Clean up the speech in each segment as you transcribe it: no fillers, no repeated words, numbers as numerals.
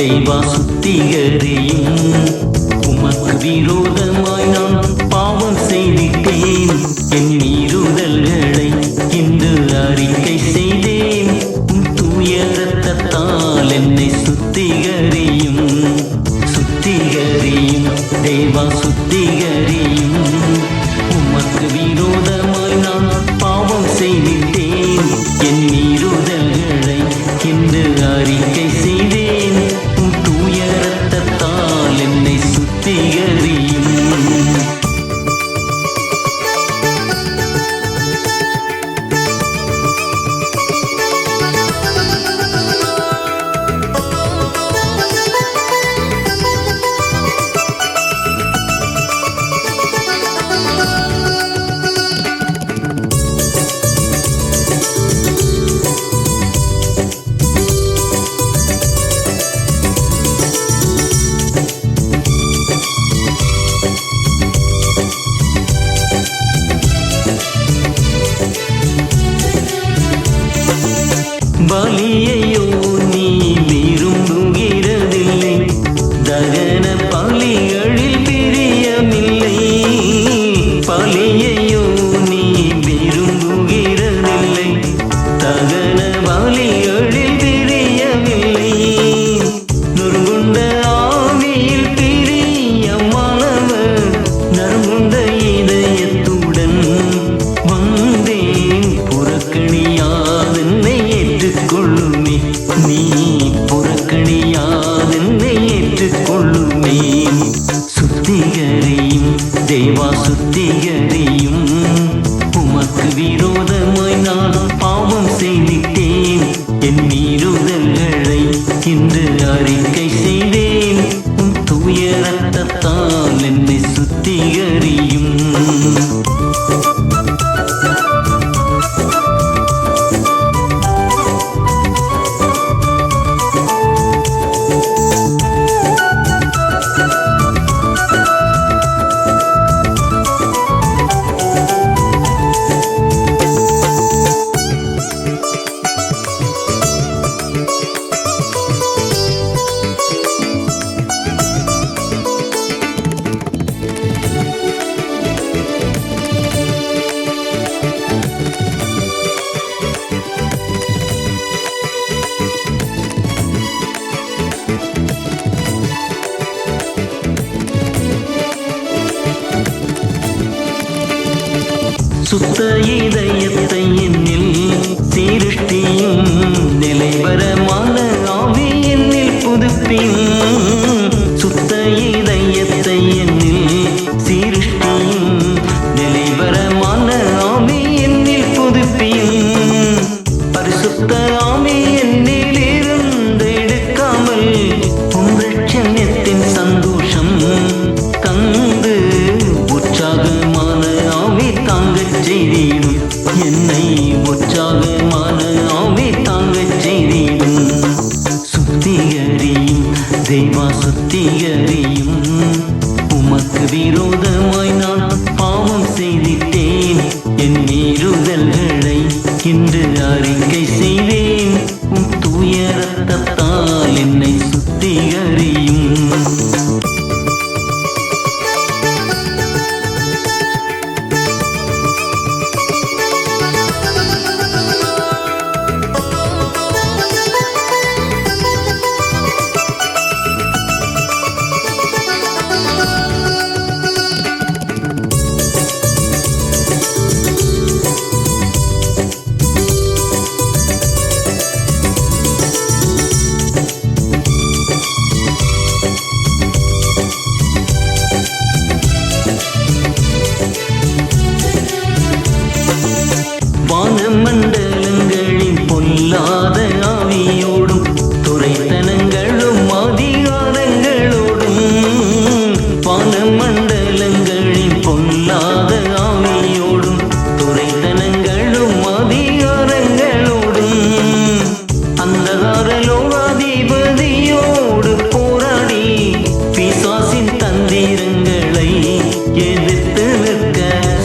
தேவா சுத்திகரியும். உமக்கு விரோதமாய் நான் பாவம் செய்திட்டேன். என் மீறுதல்களை இன்று அறிக்கை செய்தேன். உம் தூய இரத்தத்தால் என்னை சுத்திகரியும். சுத்திகரியும் தேவா சுத்திகரியும். உமக்கு விரோதமாய் நான் பாவம் செய்திட்டேன். என் மீறுதல்களை இன்று அறிக்கை செய்தேன். உம் தூய இரத்தத்தால் என்னை சுத்திகரியும். பலியையோ நீ விரும்புகிறதில்லை. தகன பலிகளில் பிரியமில்லை. பலியையோ நீ விரும்புகிறதில்லை. தகன பலிகளில் பிரியமில்லை. நொறுங்குண்ட ஆவியில் பிரியமானவர் நறுங்குண்ட இதயத்துடன் வந்தேன். புறக்கணியாதென்னை ஏற்றுக்கொள்ளுமே. நீ புறக்கணியாதென்னை ஏற்றுக்கொள்ளுமே. சுத்திகரியும் தேவா சுத்திகரியும். உமக்கு விரோதமாய் நான் பாவம் செய்திட்டேன். என் மீறுதல்களை இன்று அறிக்கை செய்தேன். உம் தூய இரத்தத்தால் என்னை சுத்திகரியும். சுத்த இதயத்தை என்னில் சிருஷ்டியும். நிலைவரமான ஆவி என்னில் புதுப்பியும். சுத்த இதயத்தை என்னில் சிருஷ்டியும். நிலைவரமான ஆவி என்னில் புதுப்பியும். பரிசுத்த ஆவி என்னில் இருந்து எடுக்காமல் உம் இரட்சண்யத்தின் சந்தோஷம் தந்து உற்சாகமான ஆவி தாங்கச் செய்திடும். என்னை உற்சாகமான ஆவி தாங்கச் செய்திடும். சுத்திகரியும் தேவா சுத்திகரியும். உமக்கு விரோதமாய் நான் பாவம் செய்திட்டேன். என் மீறுதல்களை இன்று அறிக்கை செய்தேன். உம் தூய இரத்தத்தால் என்னை சுத்திகரியும். வானமண்டலங்களின் பொல்லாத ஆவியோடும் துரைத்தனங்களும் அதிகாரங்களோடும். வானமண்டலங்களின் பொல்லாத ஆவியோடும் துரைத்தனங்களும் அதிகாரங்களோடும். அந்தகார லோகாதிபதியோடு போராடி பிசாசின் தந்திரங்களை எதிர்த்து நிற்க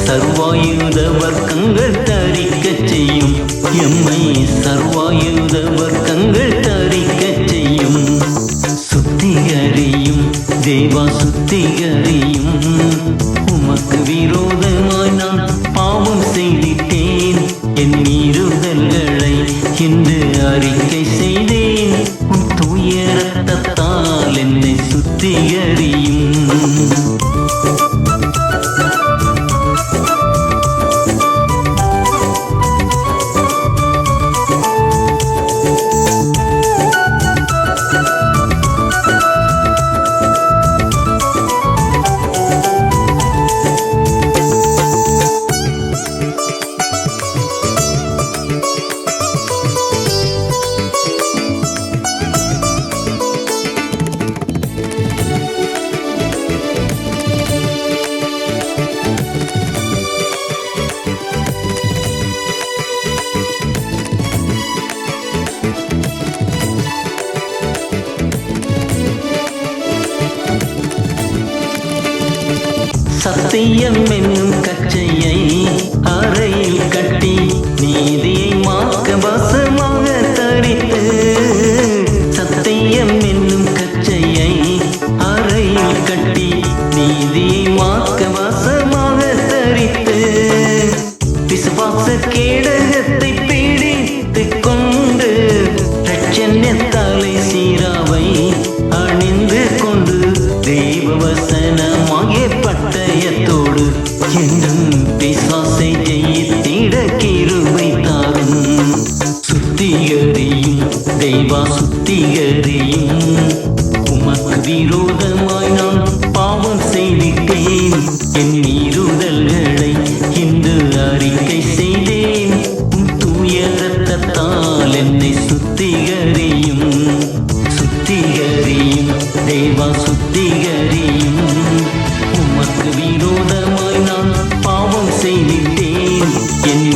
சர்வாயுத வர்க்கங்கள் தரிக்கச் செய்யும். எம்மை சர்வாயுத வர்க்கங்கள் தரிக்கச் செய்யும். சுத்திகரியும். உமக்கு விரோதமாய் நான் பாவம் செய்திட்டேன். என் மீறுதல்களை இன்று அறிக்கை செய்தேன். உன் தூய இரத்தத்தால் என்னை சுத்திகரியும். சத்தியம் என்னும் கச்சையை அறையில் கட்டி நீதியை மார்க்கவாசமாக தரித்து. சத்தியம் என்னும் கச்சையை அறையில் கட்டி நீதியை மார்க்கவாசமாக தரித்து. விசுவாச கேடகத்தை பீடித்துக் கொண்டு இரட்சண்யத்தாலே சீராவை அணிந்து கொண்டு தேவவசனமாகிய பட்டயத்தோடு என்றும் பிசாசை ஜெயித்திட கிருபை தாரும். சுத்திகரியும் தெய்வா சுத்திகரியும். உமக்கு விரோதமாய் நான் பாவம் செய்திட்டேன். என் மீறுதல்களை இன்று அறிக்கை செய்தேன். உன் தூய இரத்தத்தால் என்னை சுத்திகரியும். சுத்திகரியும் தேவா சுத்திகரியும். உமக்கு விரோதமாய் நான் பாவம் செய்திட்டேன். என்